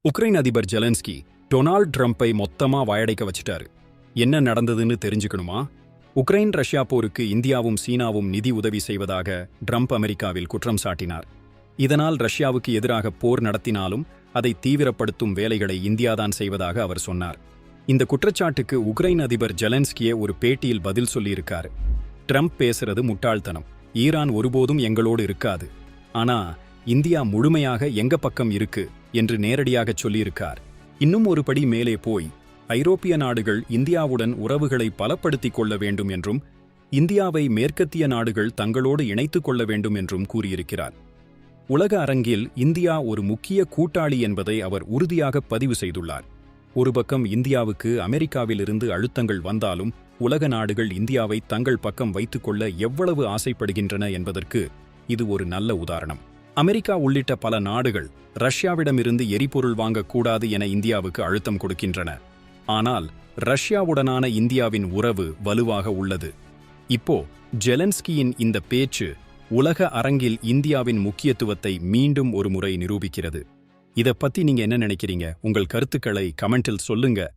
Ukraine அதிபர் Zelensky Donald ட்ரம்ப்பை மொத்தமா வாயடைக்க வச்சிட்டாரு. என்ன நடந்ததுன்னு தெரிஞ்சுக்கணுமா? உக்ரைன் ரஷ்யா போருக்கு இந்தியாவும் சீனாவும் நிதி உதவி செய்வதாக ட்ரம்ப் அமெரிக்காவில் குற்றம் சாட்டினார். இதனால் ரஷ்யாவுக்கு எதிராக போர் நடத்தினாலும் அதை தீவிரப்படுத்தும் வேலைகளை இந்தியாதான் செய்வதாக அவர் சொன்னார். இந்த குற்றச்சாட்டுக்கு உக்ரைன் அதிபர் ஜெலன்ஸ்கியே ஒரு பேட்டியில் பதில் சொல்லியிருக்காரு. ட்ரம்ப் பேசுறது முட்டாள்தனம். ஈரான் ஒருபோதும் எங்களோடு இருக்காது. ஆனா இந்தியா முழுமையாக எங்க பக்கம் இருக்கு என்று நேரடியாகச் சொல்லியிருக்கார். இன்னும் ஒரு படி மேலே போய் ஐரோப்பிய நாடுகள் இந்தியாவுடன் உறவுகளை பலப்படுத்திக் கொள்ள வேண்டும் என்றும் இந்தியாவை மேற்கத்திய நாடுகள் தங்களோடு இணைத்துக் கொள்ள வேண்டும் என்றும் கூறியிருக்கிறார். உலக அரங்கில் இந்தியா ஒரு முக்கிய கூட்டாளி என்பதை அவர் உறுதியாக பதிவு செய்துள்ளார். ஒரு பக்கம் இந்தியாவுக்கு அமெரிக்காவிலிருந்து அழுத்தங்கள் வந்தாலும் உலக நாடுகள் இந்தியாவை தங்கள் பக்கம் வைத்துக்கொள்ள எவ்வளவு ஆசைப்படுகின்றன என்பதற்கு இது ஒரு நல்ல உதாரணம். அமெரிக்கா உள்ளிட்ட பல நாடுகள் ரஷ்யாவிடமிருந்து எரிபொருள் வாங்கக்கூடாது என இந்தியாவுக்கு அழுத்தம் கொடுக்கின்றன. ஆனால் ரஷ்யாவுடனான இந்தியாவின் உறவு வலுவாக உள்ளது. இப்போ ஜெலன்ஸ்கியின் இந்த பேச்சு உலக அரங்கில் இந்தியாவின் முக்கியத்துவத்தை மீண்டும் ஒரு முறை நிரூபிக்கிறது. இதை பத்தி நீங்க என்ன நினைக்கிறீங்க? உங்கள் கருத்துக்களை கமெண்டில் சொல்லுங்க.